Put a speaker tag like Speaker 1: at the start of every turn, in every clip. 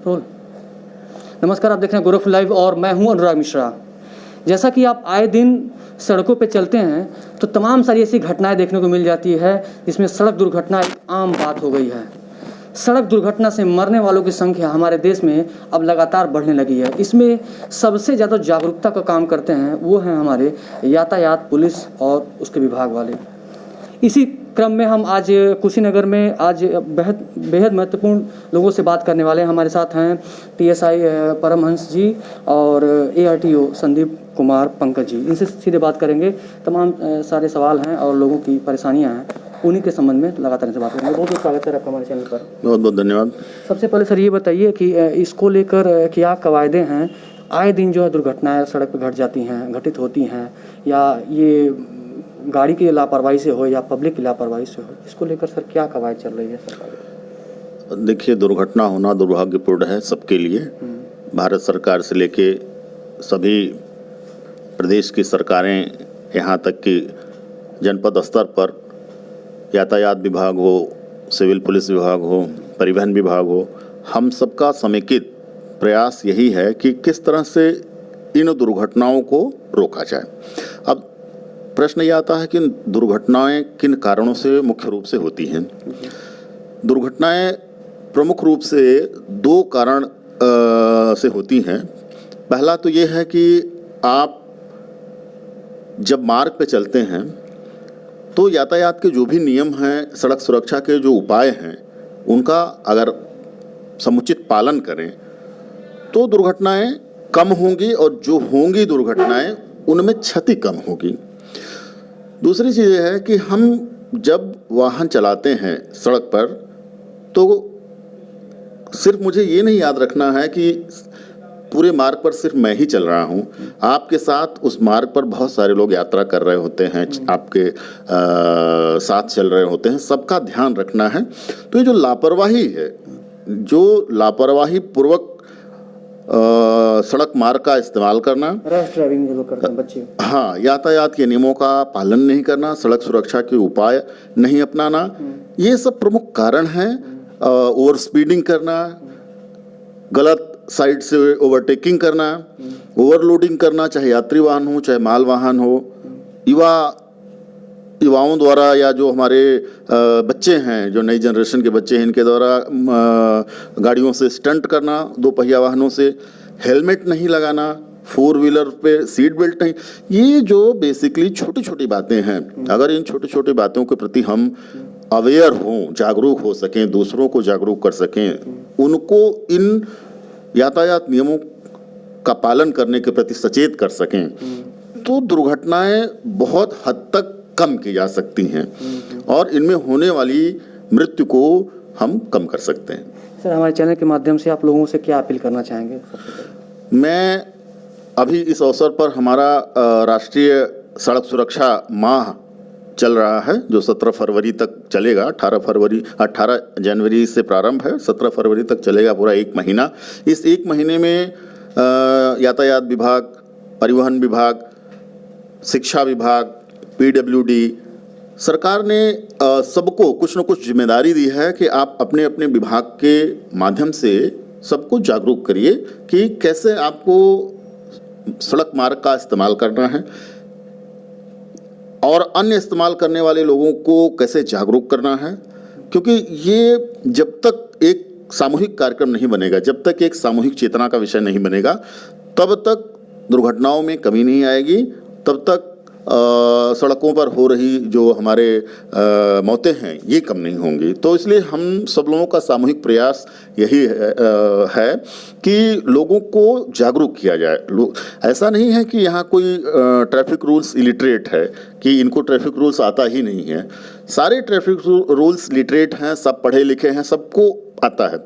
Speaker 1: Role. नमस्कार, आप देख रहे हैं गोरखपुर लाइव और मैं हूं अनुराग मिश्रा। जैसा कि आप आए दिन सड़कों पे चलते हैं तो तमाम सारी ऐसी घटनाएं देखने को मिल जाती है जिसमें सड़क दुर्घटना एक आम बात हो गई है। सड़क दुर्घटना से मरने वालों की संख्या हमारे देश में अब लगातार बढ़ने लगी है। इसमें सबसे ज़्यादा जागरूकता का काम करते हैं वो हैं हमारे यातायात पुलिस और उसके विभाग वाले। इसी क्रम में हम आज कुशीनगर में आज बेहद महत्वपूर्ण लोगों से बात करने वाले हैं। हमारे साथ हैं टीएसआई परमहंस जी और एआरटीओ संदीप कुमार पंकज जी। इनसे सीधे बात करेंगे। तमाम सारे सवाल हैं और लोगों की परेशानियां हैं, उन्हीं के संबंध में लगातार इनसे बात करेंगे। बहुत बहुत स्वागत है आपका हमारे चैनल पर।
Speaker 2: बहुत बहुत धन्यवाद।
Speaker 1: सबसे पहले सर ये बताइए कि इसको लेकर क्या कवायदे हैं? आए दिन जो है दुर्घटनाएँ सड़क पर घटित होती हैं, या ये गाड़ी की लापरवाही से हो या पब्लिक की लापरवाही से हो, इसको लेकर सर क्या कवायद चल रही है सरकार?
Speaker 2: देखिए, दुर्घटना होना दुर्भाग्यपूर्ण है सबके लिए। भारत सरकार से लेके सभी प्रदेश की सरकारें, यहाँ तक कि जनपद स्तर पर यातायात विभाग हो, सिविल पुलिस विभाग हो, परिवहन विभाग हो, हम सबका समेकित प्रयास यही है कि किस तरह से इन दुर्घटनाओं को रोका जाए। अब प्रश्न ये आता है कि दुर्घटनाएं किन कारणों से मुख्य रूप से होती हैं। दुर्घटनाएं प्रमुख रूप से दो कारण से होती हैं। पहला तो ये है कि आप जब मार्ग पे चलते हैं तो यातायात के जो भी नियम हैं, सड़क सुरक्षा के जो उपाय हैं, उनका अगर समुचित पालन करें तो दुर्घटनाएं कम होंगी, और जो होंगी दुर्घटनाएं उनमें क्षति कम होगी। दूसरी चीज़ यह है कि हम जब वाहन चलाते हैं सड़क पर तो सिर्फ मुझे ये नहीं याद रखना है कि पूरे मार्ग पर सिर्फ मैं ही चल रहा हूँ। आपके साथ उस मार्ग पर बहुत सारे लोग यात्रा कर रहे होते हैं, आपके साथ चल रहे होते हैं, सबका ध्यान रखना है। तो ये जो लापरवाही है, जो लापरवाही पूर्वक सड़क मार्ग का इस्तेमाल करना,
Speaker 1: रैश ड्राइविंग जो लोग करते हैं बच्चे,
Speaker 2: हाँ, यातायात के नियमों का पालन नहीं करना, सड़क सुरक्षा के उपाय नहीं अपनाना, ये सब प्रमुख कारण हैं। ओवर स्पीडिंग करना, गलत साइड से ओवरटेकिंग करना, ओवरलोडिंग करना, चाहे यात्री वाहन हो चाहे माल वाहन हो, युवाओं द्वारा या जो हमारे बच्चे हैं, जो नई जनरेशन के बच्चे हैं, इनके द्वारा गाड़ियों से स्टंट करना, दो पहिया वाहनों से, हेलमेट नहीं लगाना, फोर व्हीलर पे सीट बेल्ट नहीं, ये जो बेसिकली छोटी छोटी बातें हैं, अगर इन छोटी छोटी बातों के प्रति हम अवेयर हों, जागरूक हो सकें, दूसरों को जागरूक कर सकें, उनको इन यातायात नियमों का पालन करने के प्रति सचेत कर सकें, तो दुर्घटनाएं बहुत हद तक कम की जा सकती हैं और इनमें होने वाली मृत्यु को हम कम कर सकते हैं।
Speaker 1: सर, हमारे चैनल के माध्यम से आप लोगों से क्या अपील करना चाहेंगे?
Speaker 2: मैं अभी इस अवसर पर हमारा राष्ट्रीय सड़क सुरक्षा माह चल रहा है, जो 17 फरवरी तक चलेगा। 18 जनवरी से प्रारंभ है, 17 फरवरी तक चलेगा पूरा एक महीना। इस एक महीने में यातायात विभाग, परिवहन विभाग, शिक्षा विभाग, पीडब्ल्यूडी, सरकार ने सबको कुछ न कुछ जिम्मेदारी दी है कि आप अपने अपने विभाग के माध्यम से सबको जागरूक करिए कि कैसे आपको सड़क मार्ग का इस्तेमाल करना है और अन्य इस्तेमाल करने वाले लोगों को कैसे जागरूक करना है। क्योंकि ये जब तक एक सामूहिक कार्यक्रम नहीं बनेगा, जब तक एक सामूहिक चेतना का विषय नहीं बनेगा, तब तक दुर्घटनाओं में कमी नहीं आएगी, तब तक सड़कों पर हो रही जो हमारे मौतें हैं ये कम नहीं होंगी। तो इसलिए हम सब लोगों का सामूहिक प्रयास यही है कि लोगों को जागरूक किया जाए। ऐसा नहीं है कि यहाँ कोई ट्रैफिक रूल्स इलिटरेट है कि इनको ट्रैफिक रूल्स आता ही नहीं है। सारे ट्रैफिक रूल्स लिटरेट हैं, सब पढ़े लिखे हैं, सबको आता है,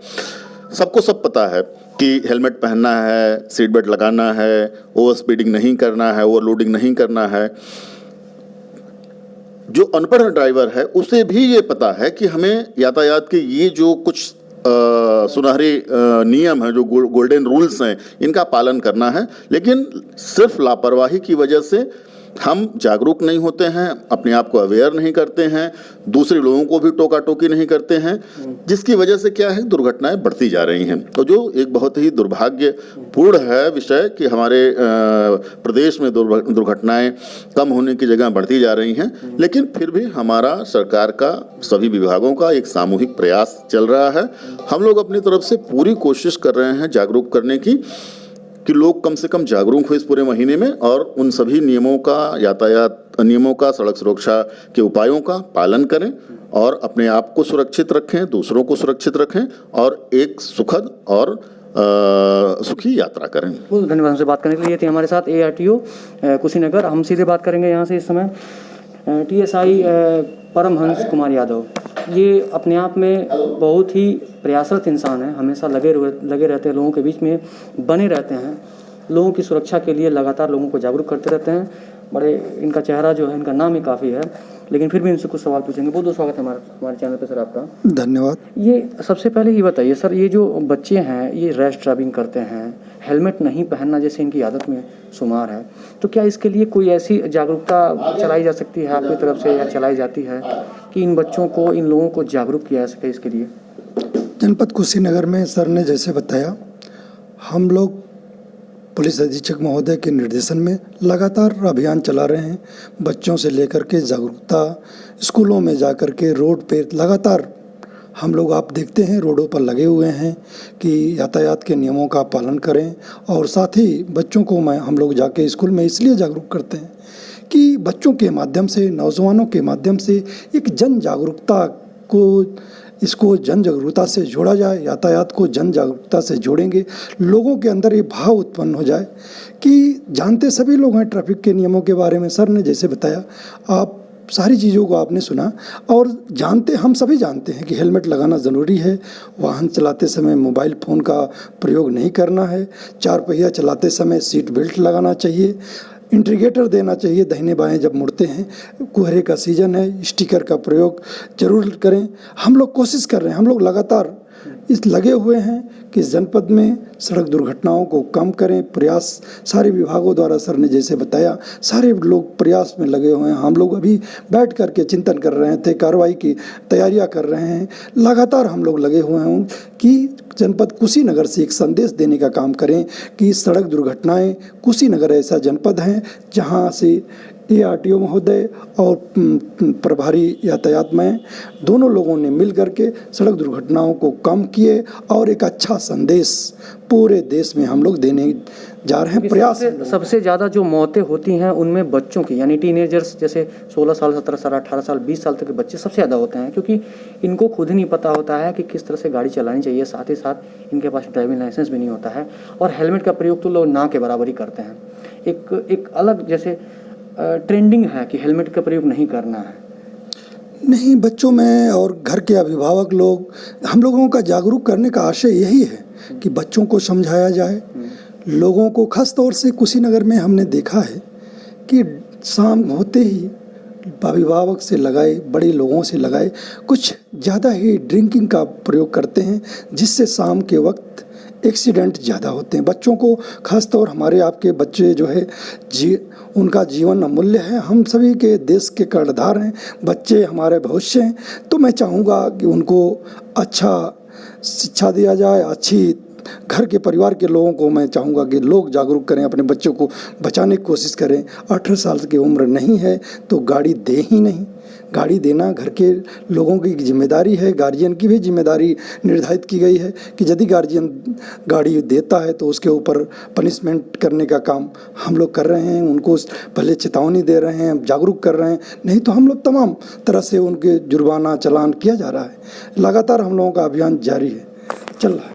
Speaker 2: सबको सब पता है कि हेलमेट पहनना है, सीट बेल्ट लगाना है, ओवर स्पीडिंग नहीं करना है, ओवरलोडिंग नहीं करना है। जो अनपढ़ ड्राइवर है उसे भी ये पता है कि हमें यातायात के ये जो कुछ सुनहरे नियम हैं, जो गोल्डन रूल्स हैं, इनका पालन करना है। लेकिन सिर्फ लापरवाही की वजह से हम जागरूक नहीं होते हैं, अपने आप को अवेयर नहीं करते हैं, दूसरे लोगों को भी टोका टोकी नहीं करते हैं, जिसकी वजह से क्या है, दुर्घटनाएं बढ़ती जा रही हैं। तो जो एक बहुत ही दुर्भाग्यपूर्ण है विषय कि हमारे प्रदेश में दुर्घटनाएं कम होने की जगह बढ़ती जा रही हैं, लेकिन फिर भी हमारा सरकार का, सभी विभागों का एक सामूहिक प्रयास चल रहा है। हम लोग अपनी तरफ से पूरी कोशिश कर रहे हैं जागरूक करने की, कि लोग कम से कम जागरूक हो इस पूरे महीने में और उन सभी नियमों का, यातायात नियमों का, सड़क सुरक्षा के उपायों का पालन करें और अपने आप को सुरक्षित रखें, दूसरों को सुरक्षित रखें और एक सुखद और सुखी यात्रा करें।
Speaker 1: बहुत धन्यवाद हमसे बात करने के लिए। ये थे हमारे साथ ARTO कुशीनगर। हम सीधे बात करेंगे यहाँ से इस समय TSI परमहंस कुमार यादव। ये अपने आप में बहुत ही प्रयासरत इंसान है, हमेशा लगे रहते हैं, लोगों के बीच में बने रहते हैं, लोगों की सुरक्षा के लिए लगातार लोगों को जागरूक करते रहते हैं। बड़े इनका चेहरा जो है, इनका नाम ही काफ़ी है, लेकिन फिर भी इनसे कुछ सवाल पूछेंगे। बहुत बहुत स्वागत है हमारे चैनल पे सर आपका।
Speaker 3: धन्यवाद।
Speaker 1: ये सबसे पहले ये बताइए सर, ये जो बच्चे हैं ये रैश ड्राइविंग करते हैं, हेलमेट नहीं पहनना जैसे इनकी आदत में शुमार है, तो क्या इसके लिए कोई ऐसी जागरूकता चलाई जा सकती है आपकी तरफ से या चलाई जाती है कि इन बच्चों को, इन लोगों को जागरूक किया जा सके इसके लिए?
Speaker 3: जनपद कुशीनगर में सर ने जैसे बताया, हम लोग पुलिस अधीक्षक महोदय के निर्देशन में लगातार अभियान चला रहे हैं। बच्चों से लेकर के जागरूकता, स्कूलों में जाकर के रोड पे लगातार हम लोग, आप देखते हैं रोडों पर लगे हुए हैं कि यातायात के नियमों का पालन करें। और साथ ही बच्चों को हम लोग जाके स्कूल में इसलिए जागरूक करते हैं कि बच्चों के माध्यम से, नौजवानों के माध्यम से एक जन जागरूकता को, इसको जन जागरूकता से जोड़ा जाए। यातायात को जन जागरूकता से जोड़ेंगे, लोगों के अंदर ये भाव उत्पन्न हो जाए कि जानते सभी लोग हैं ट्रैफिक के नियमों के बारे में। सर ने जैसे बताया, आप सारी चीज़ों को आपने सुना और जानते, हम सभी जानते हैं कि हेलमेट लगाना ज़रूरी है, वाहन चलाते समय मोबाइल फ़ोन का प्रयोग नहीं करना है, 4 पहिया चलाते समय सीट बेल्ट लगाना चाहिए, इंडिकेटर देना चाहिए दाहिने बाएं जब मुड़ते हैं, कोहरे का सीज़न है, स्टिकर का प्रयोग जरूर करें। हम लोग कोशिश कर रहे हैं, हम लोग लगातार इस लगे हुए हैं कि जनपद में सड़क दुर्घटनाओं को कम करें। प्रयास सारे विभागों द्वारा, सर ने जैसे बताया, सारे लोग प्रयास में लगे हुए हैं। हम लोग अभी बैठ कर के चिंतन कर रहे थे, कार्रवाई की तैयारियां कर रहे हैं। लगातार हम लोग लगे हुए हैं कि जनपद कुशीनगर से एक संदेश देने का काम करें कि सड़क दुर्घटनाएं, कुशीनगर ऐसा जनपद है जहां से ARTO महोदय और प्रभारी यातायात में दोनों लोगों ने मिल करके सड़क दुर्घटनाओं को कम किए और एक अच्छा संदेश पूरे देश में हम लोग देने जा रहे हैं। प्रयास
Speaker 1: सबसे ज़्यादा जो मौतें होती हैं उनमें बच्चों की, यानी टीनेजर्स, जैसे 16 साल, 17 साल, 18 साल, 20 साल तक के बच्चे सबसे ज़्यादा होते हैं, क्योंकि इनको खुद ही नहीं पता होता है कि किस तरह से गाड़ी चलानी चाहिए। साथ ही साथ इनके पास ड्राइविंग लाइसेंस भी नहीं होता है और हेलमेट का प्रयोग तो लोग ना के बराबर ही करते हैं। एक अलग जैसे ट्रेंडिंग है कि हेलमेट का प्रयोग नहीं करना है।
Speaker 3: नहीं, बच्चों में और घर के अभिभावक लोग, हम लोगों का जागरूक करने का आशय यही है कि बच्चों को समझाया जाए। लोगों को खास तौर से कुशीनगर में हमने देखा है कि शाम होते ही अभिभावक से लगाए, बड़े लोगों से लगाए, कुछ ज़्यादा ही ड्रिंकिंग का प्रयोग करते हैं, जिससे शाम के वक्त एक्सीडेंट ज़्यादा होते हैं। बच्चों को खास तौर, हमारे आपके बच्चे जो है उनका जीवन अमूल्य है, हम सभी के देश के कर्णधार हैं, बच्चे हमारे भविष्य हैं। तो मैं चाहूँगा कि उनको अच्छा शिक्षा दिया जाए, अच्छी घर के परिवार के लोगों को मैं चाहूँगा कि लोग जागरूक करें, अपने बच्चों को बचाने की कोशिश करें। 18 साल की उम्र नहीं है तो गाड़ी दे ही नहीं। गाड़ी देना घर के लोगों की जिम्मेदारी है, गार्जियन की भी जिम्मेदारी निर्धारित की गई है कि यदि गार्जियन गाड़ी देता है तो उसके ऊपर पनिशमेंट करने का काम हम लोग कर रहे हैं। उनको पहले चेतावनी दे रहे हैं, जागरूक कर रहे हैं, नहीं तो हम लोग तमाम तरह से उनके जुर्माना चालान किया जा रहा है। लगातार हम लोगों का अभियान जारी है, चल रहा है।